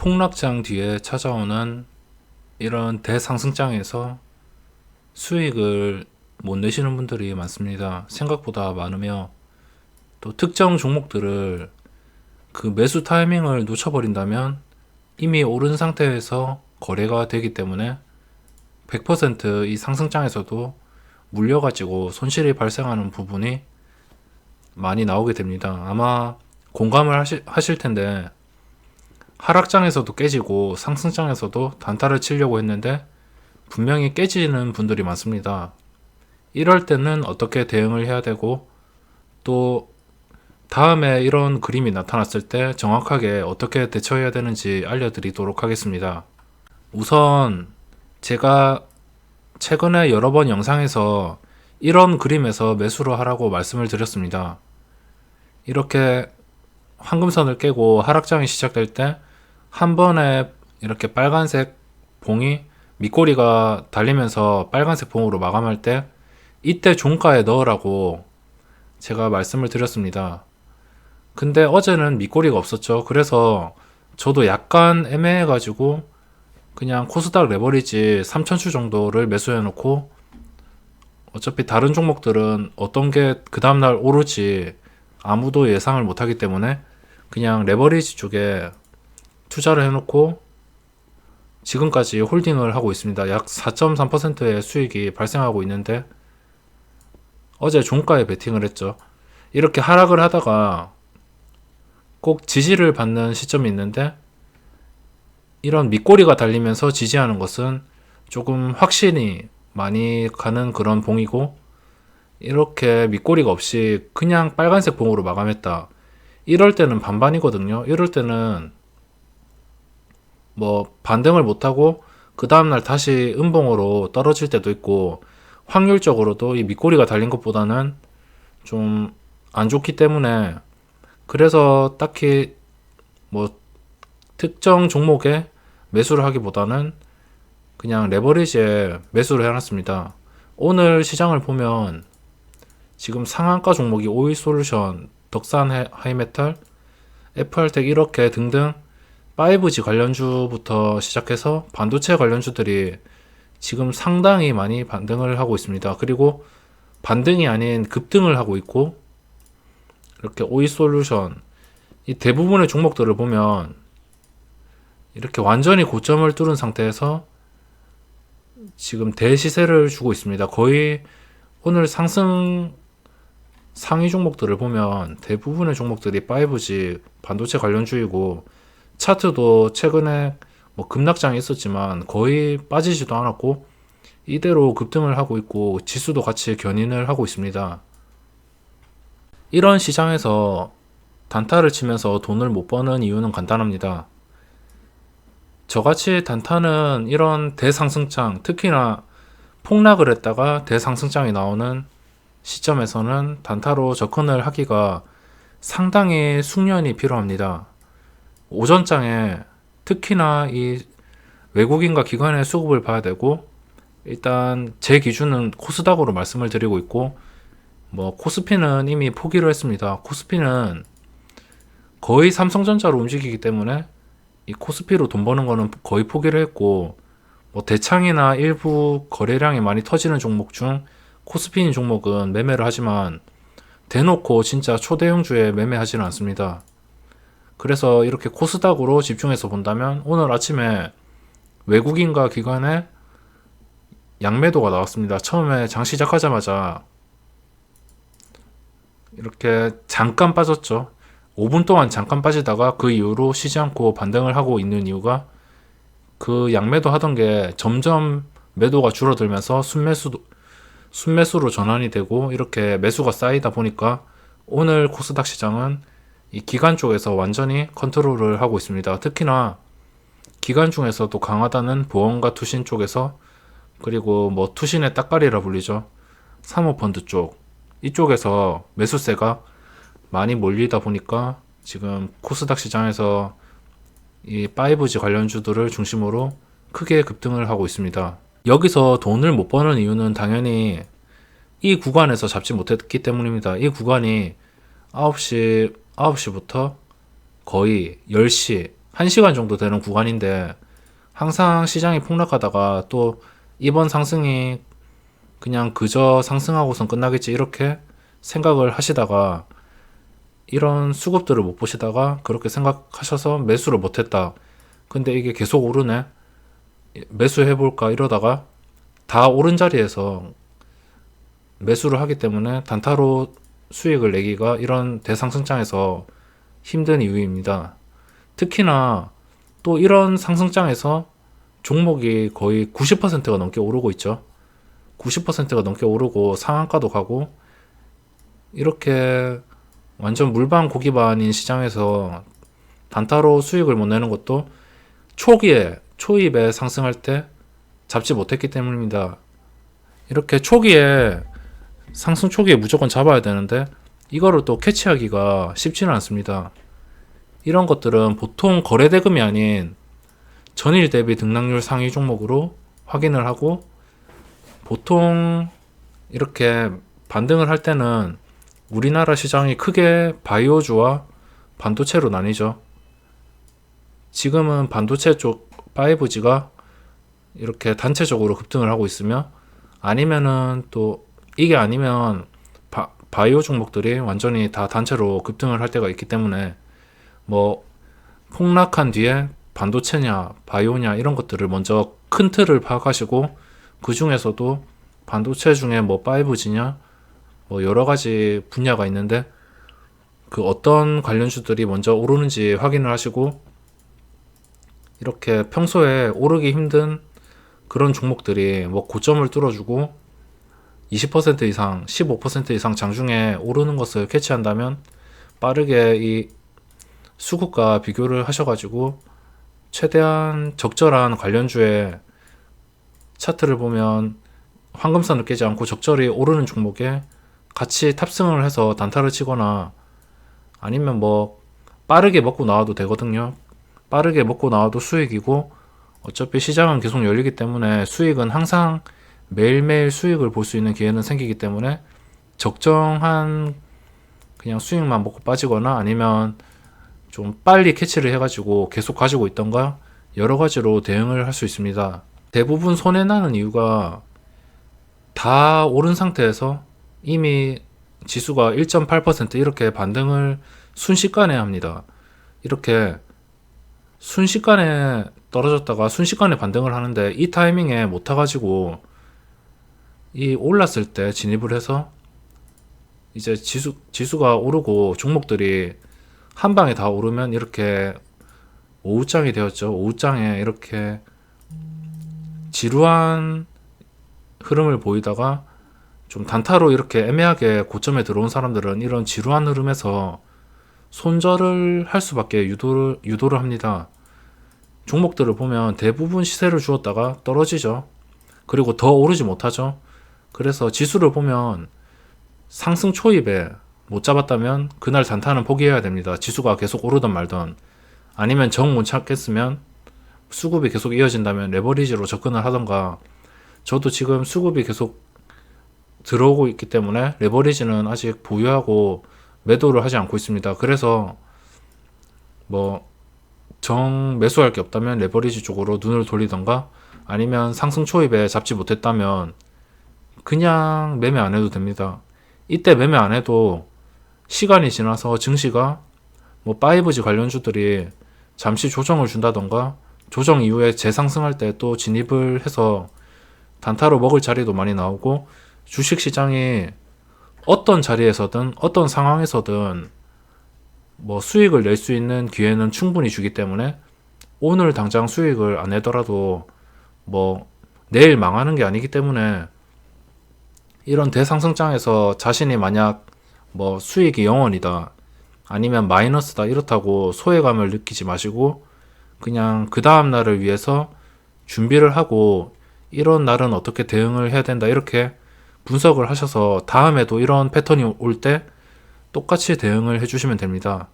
폭락장 뒤에 찾아오는 이런 대상승장에서 수익을 못 내시는 분들이 많습니다. 생각보다 많으며 또 특정 종목들을 그 매수 타이밍을 놓쳐버린다면 이미 오른 상태에서 거래가 되기 때문에 100%이 상승장에서도 물려가지고 손실이 발생하는 부분이 많이 나오게 됩니다. 아마 공감을 하실 텐데 하락장에서도 깨지고 상승장에서도 단타를 치려고 했는데 분명히 깨지는 분들이 많습니다. 이럴 때는 어떻게 대응을 해야 되고 또 다음에 이런 그림이 나타났을 때 정확하게 어떻게 대처해야 되는지 알려드리도록 하겠습니다. 우선 제가 최근에 여러 번 영상에서 이런 그림에서 매수를 하라고 말씀을 드렸습니다. 이렇게 황금선을 깨고 하락장이 시작될 때 한 번에 이렇게 빨간색 봉이 밑꼬리가 달리면서 빨간색 봉으로 마감할 때 이때 종가에 넣으라고 제가 말씀을 드렸습니다. 근데 어제는 밑꼬리가 없었죠. 그래서 저도 약간 애매해가지고 그냥 코스닥 레버리지 3000주 정도를 매수해 놓고 어차피 다른 종목들은 어떤 게 그 다음날 오를지 아무도 예상을 못하기 때문에 그냥 레버리지 쪽에 투자를 해놓고 지금까지 홀딩을 하고 있습니다. 약 4.3%의 수익이 발생하고 있는데 어제 종가에 베팅을 했죠. 이렇게 하락을 하다가 꼭 지지를 받는 시점이 있는데 이런 밑꼬리가 달리면서 지지하는 것은 조금 확신이 많이 가는 그런 봉이고 이렇게 밑꼬리가 없이 그냥 빨간색 봉으로 마감했다. 이럴 때는 반반이거든요. 이럴 때는 뭐 반등을 못하고 그 다음날 다시 음봉으로 떨어질 때도 있고 확률적으로도 이 밑꼬리가 달린 것보다는 좀 안 좋기 때문에 그래서 딱히 뭐 특정 종목에 매수를 하기보다는 그냥 레버리지에 매수를 해놨습니다. 오늘 시장을 보면 지금 상한가 종목이 오일솔루션, 덕산 하이메탈, FR텍 이렇게 등등 5G 관련주부터 시작해서 반도체 관련주들이 지금 상당히 많이 반등을 하고 있습니다. 그리고 반등이 아닌 급등을 하고 있고 이렇게 오일솔루션 이 대부분의 종목들을 보면 이렇게 완전히 고점을 뚫은 상태에서 지금 대시세를 주고 있습니다. 거의 오늘 상승 상위 종목들을 보면 대부분의 종목들이 5G 반도체 관련주이고 차트도 최근에 뭐 급락장이 있었지만 거의 빠지지도 않았고 이대로 급등을 하고 있고 지수도 같이 견인을 하고 있습니다. 이런 시장에서 단타를 치면서 돈을 못 버는 이유는 간단합니다. 저같이 단타는 이런 대상승장, 특히나 폭락을 했다가 대상승장이 나오는 시점에서는 단타로 접근을 하기가 상당히 숙련이 필요합니다. 오전장에 특히나 이 외국인과 기관의 수급을 봐야 되고 일단 제 기준은 코스닥으로 말씀을 드리고 있고 뭐 코스피는 이미 포기를 했습니다. 코스피는 거의 삼성전자로 움직이기 때문에 이 코스피로 돈 버는 거는 거의 포기를 했고 뭐 대창이나 일부 거래량이 많이 터지는 종목 중 코스피인 종목은 매매를 하지만 대놓고 진짜 초대형주에 매매하지는 않습니다. 그래서 이렇게 코스닥으로 집중해서 본다면 오늘 아침에 외국인과 기관의 양매도가 나왔습니다. 처음에 장 시작하자마자 이렇게 잠깐 빠졌죠. 5분 동안 잠깐 빠지다가 그 이후로 쉬지 않고 반등을 하고 있는 이유가 그 양매도 하던 게 점점 매도가 줄어들면서 순매수로 전환이 되고 이렇게 매수가 쌓이다 보니까 오늘 코스닥 시장은 이 기관 쪽에서 완전히 컨트롤을 하고 있습니다. 특히나 기관 중에서도 강하다는 보험과 투신 쪽에서 그리고 뭐 투신의 따까리라 불리죠. 사모펀드 쪽 이쪽에서 매수세가 많이 몰리다 보니까 지금 코스닥 시장에서 이 5G 관련주들을 중심으로 크게 급등을 하고 있습니다. 여기서 돈을 못 버는 이유는 당연히 이 구간에서 잡지 못했기 때문입니다. 이 구간이 9시부터 거의 10시, 1시간 정도 되는 구간인데 항상 시장이 폭락하다가 또 이번 상승이 그냥 그저 상승하고선 끝나겠지 이렇게 생각을 하시다가 이런 수급들을 못 보시다가 그렇게 생각하셔서 매수를 못했다. 근데 이게 계속 오르네. 매수해볼까 이러다가 다 오른 자리에서 매수를 하기 때문에 단타로 수익을 내기가 이런 대상승장에서 힘든 이유입니다. 특히나 또 이런 상승장에서 종목이 거의 90%가 넘게 오르고 있죠. 90%가 넘게 오르고 상한가도 가고 이렇게 완전 물반 고기반인 시장에서 단타로 수익을 못 내는 것도 초입에 상승할 때 잡지 못했기 때문입니다. 이렇게 상승 초기에 무조건 잡아야 되는데 이거를 또 캐치하기가 쉽지는 않습니다. 이런 것들은 보통 거래대금이 아닌 전일 대비 등락률 상위 종목으로 확인을 하고 보통 이렇게 반등을 할 때는 우리나라 시장이 크게 바이오주와 반도체로 나뉘죠. 지금은 반도체 쪽 5G가 이렇게 단체적으로 급등을 하고 있으며 아니면은 또 이게 아니면 바이오 종목들이 완전히 다 단체로 급등을 할 때가 있기 때문에 뭐 폭락한 뒤에 반도체냐 바이오냐 이런 것들을 먼저 큰 틀을 파악하시고 그 중에서도 반도체 중에 뭐 5G냐 뭐 여러 가지 분야가 있는데 그 어떤 관련주들이 먼저 오르는지 확인을 하시고 이렇게 평소에 오르기 힘든 그런 종목들이 뭐 고점을 뚫어주고 20% 이상, 15% 이상 장중에 오르는 것을 캐치한다면 빠르게 이 수급과 비교를 하셔가지고 최대한 적절한 관련주의 차트를 보면 황금선을 깨지 않고 적절히 오르는 종목에 같이 탑승을 해서 단타를 치거나 아니면 뭐 빠르게 먹고 나와도 되거든요. 빠르게 먹고 나와도 수익이고 어차피 시장은 계속 열리기 때문에 수익은 항상 매일매일 수익을 볼 수 있는 기회는 생기기 때문에 적정한 그냥 수익만 먹고 빠지거나 아니면 좀 빨리 캐치를 해가지고 계속 가지고 있던가 여러 가지로 대응을 할 수 있습니다. 대부분 손해나는 이유가 다 오른 상태에서 이미 지수가 1.8% 이렇게 반등을 순식간에 합니다. 이렇게 순식간에 떨어졌다가 순식간에 반등을 하는데 이 타이밍에 못 타가지고 이 올랐을 때 진입을 해서 이제 지수가 오르고 종목들이 한 방에 다 오르면 이렇게 오후장이 되었죠. 오후장에 이렇게 지루한 흐름을 보이다가 좀 단타로 이렇게 애매하게 고점에 들어온 사람들은 이런 지루한 흐름에서 손절을 할 수밖에 유도를 합니다. 종목들을 보면 대부분 시세를 주었다가 떨어지죠. 그리고 더 오르지 못하죠. 그래서 지수를 보면 상승 초입에 못 잡았다면 그날 단타는 포기해야 됩니다. 지수가 계속 오르던 말던 아니면 정 못 찾겠으면 수급이 계속 이어진다면 레버리지로 접근을 하던가 저도 지금 수급이 계속 들어오고 있기 때문에 레버리지는 아직 보유하고 매도를 하지 않고 있습니다. 그래서 뭐 정 매수할 게 없다면 레버리지 쪽으로 눈을 돌리던가 아니면 상승 초입에 잡지 못했다면 그냥 매매 안 해도 됩니다. 이때 매매 안 해도 시간이 지나서 증시가 뭐 5G 관련주들이 잠시 조정을 준다던가 조정 이후에 재상승할 때 또 진입을 해서 단타로 먹을 자리도 많이 나오고 주식시장이 어떤 자리에서든 어떤 상황에서든 뭐 수익을 낼 수 있는 기회는 충분히 주기 때문에 오늘 당장 수익을 안 내더라도 뭐 내일 망하는 게 아니기 때문에 이런 대상승장에서 자신이 만약 뭐 수익이 0원이다 아니면 마이너스다 이렇다고 소외감을 느끼지 마시고 그냥 그 다음 날을 위해서 준비를 하고 이런 날은 어떻게 대응을 해야 된다 이렇게 분석을 하셔서 다음에도 이런 패턴이 올 때 똑같이 대응을 해주시면 됩니다.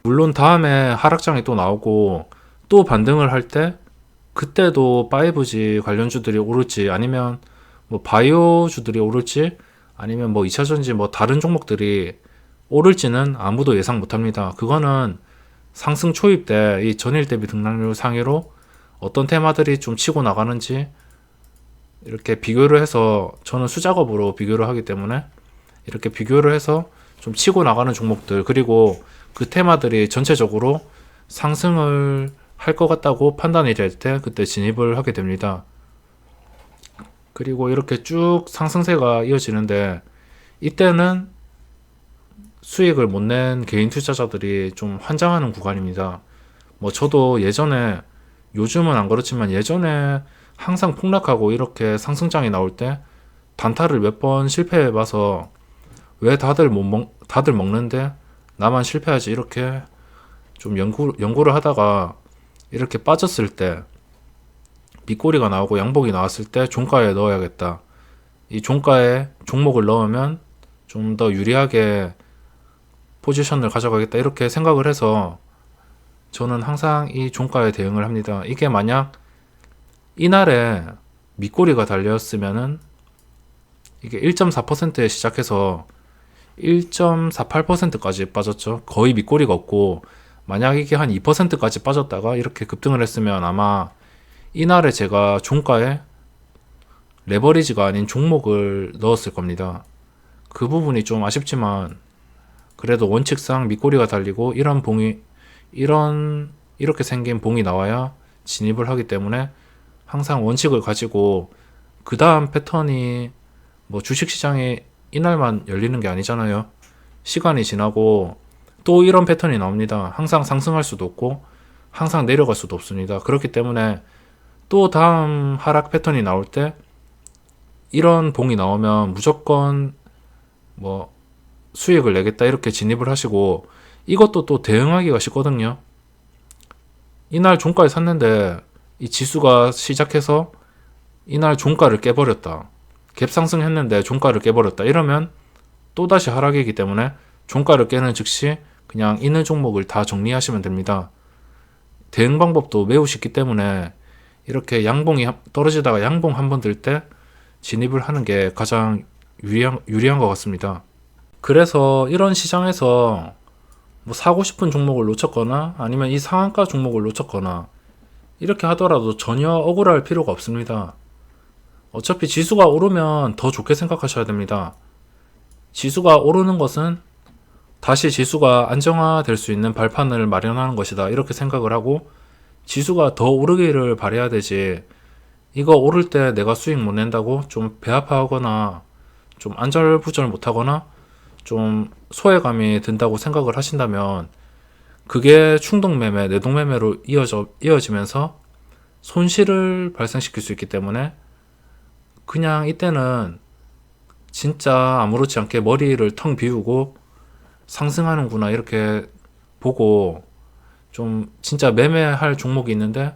물론 다음에 하락장이 또 나오고 또 반등을 할 때 그때도 5G 관련주들이 오를지 아니면 뭐 바이오주들이 오를지 아니면 뭐 2차전지 뭐 다른 종목들이 오를지는 아무도 예상 못합니다. 그거는 상승 초입 때 이 전일 대비 등락률 상위로 어떤 테마들이 좀 치고 나가는지 이렇게 비교를 해서, 저는 수작업으로 비교를 하기 때문에 이렇게 비교를 해서 좀 치고 나가는 종목들, 그리고 그 테마들이 전체적으로 상승을 할 것 같다고 판단이 될 때 그때 진입을 하게 됩니다. 그리고 이렇게 쭉 상승세가 이어지는데 이때는 수익을 못 낸 개인 투자자들이 좀 환장하는 구간입니다. 뭐 저도 예전에, 요즘은 안 그렇지만 예전에 항상 폭락하고 이렇게 상승장이 나올 때 단타를 몇 번 실패해 봐서 왜 다들 다들 먹는데 나만 실패하지, 이렇게 좀 연구를 하다가 이렇게 빠졌을 때, 밑꼬리가 나오고 양봉이 나왔을 때 종가에 넣어야겠다. 이 종가에 종목을 넣으면 좀 더 유리하게 포지션을 가져가겠다, 이렇게 생각을 해서 저는 항상 이 종가에 대응을 합니다. 이게 만약 이날에 밑꼬리가 달렸으면은 이게 1.4%에 시작해서 1.48%까지 빠졌죠. 거의 밑꼬리가 없고, 만약 이게 한 2%까지 빠졌다가 이렇게 급등을 했으면 아마 이날에 제가 종가에 레버리지가 아닌 종목을 넣었을 겁니다. 그 부분이 좀 아쉽지만, 그래도 원칙상 밑꼬리가 달리고 이렇게 생긴 봉이 나와야 진입을 하기 때문에 항상 원칙을 가지고, 그 다음 패턴이, 뭐 주식시장이 이날만 열리는 게 아니잖아요. 시간이 지나고 또 이런 패턴이 나옵니다. 항상 상승할 수도 없고 항상 내려갈 수도 없습니다. 그렇기 때문에 또 다음 하락 패턴이 나올 때 이런 봉이 나오면 무조건 뭐 수익을 내겠다, 이렇게 진입을 하시고, 이것도 또 대응하기가 쉽거든요. 이날 종가에 샀는데 이 지수가 시작해서 이날 종가를 깨버렸다, 갭상승 했는데 종가를 깨버렸다, 이러면 또다시 하락이기 때문에 종가를 깨는 즉시 그냥 있는 종목을 다 정리하시면 됩니다. 대응 방법도 매우 쉽기 때문에 이렇게 양봉이 떨어지다가 양봉 한번 들 때 진입을 하는 게 가장 유리한 것 같습니다. 그래서 이런 시장에서 뭐 사고 싶은 종목을 놓쳤거나 아니면 이 상한가 종목을 놓쳤거나 이렇게 하더라도 전혀 억울할 필요가 없습니다. 어차피 지수가 오르면 더 좋게 생각하셔야 됩니다. 지수가 오르는 것은 다시 지수가 안정화될 수 있는 발판을 마련하는 것이다, 이렇게 생각을 하고 지수가 더 오르기를 바라야 되지, 이거 오를 때 내가 수익 못 낸다고 좀 배 아파하거나 좀 안절부절 못하거나 좀 소외감이 든다고 생각을 하신다면 그게 충동매매, 내동매매로 이어지면서 손실을 발생시킬 수 있기 때문에 그냥 이때는 진짜 아무렇지 않게 머리를 텅 비우고 상승하는구나 이렇게 보고, 좀 진짜 매매할 종목이 있는데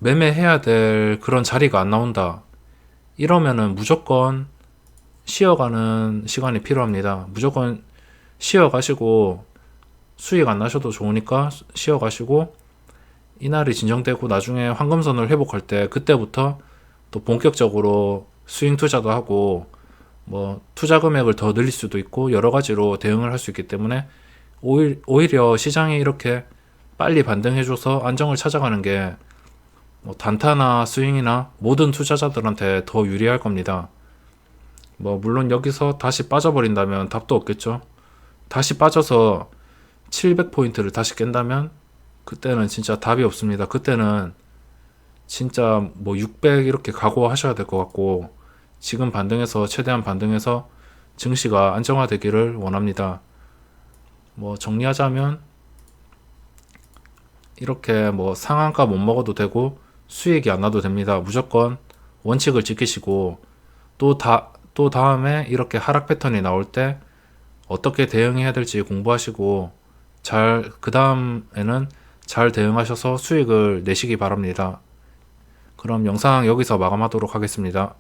매매해야 될 그런 자리가 안 나온다, 이러면은 무조건 쉬어가는 시간이 필요합니다. 무조건 쉬어가시고, 수익 안 나셔도 좋으니까 쉬어가시고, 이날이 진정되고 나중에 황금선을 회복할 때 그때부터 또 본격적으로 스윙 투자도 하고 뭐 투자 금액을 더 늘릴 수도 있고 여러 가지로 대응을 할 수 있기 때문에 오히려 시장이 이렇게 빨리 반등해줘서 안정을 찾아가는 게 뭐 단타나 스윙이나 모든 투자자들한테 더 유리할 겁니다. 뭐 물론 여기서 다시 빠져버린다면 답도 없겠죠. 다시 빠져서 700포인트를 다시 깬다면 그때는 진짜 답이 없습니다. 그때는 진짜 뭐 600 이렇게 각오하셔야 될 것 같고, 지금 반등해서 최대한 반등해서 증시가 안정화되기를 원합니다. 뭐 정리하자면 이렇게 뭐 상한가 못 먹어도 되고 수익이 안 나도 됩니다. 무조건 원칙을 지키시고 또 다음에 이렇게 하락 패턴이 나올 때 어떻게 대응해야 될지 공부하시고 그 다음에는 잘 대응하셔서 수익을 내시기 바랍니다. 그럼 영상 여기서 마감하도록 하겠습니다.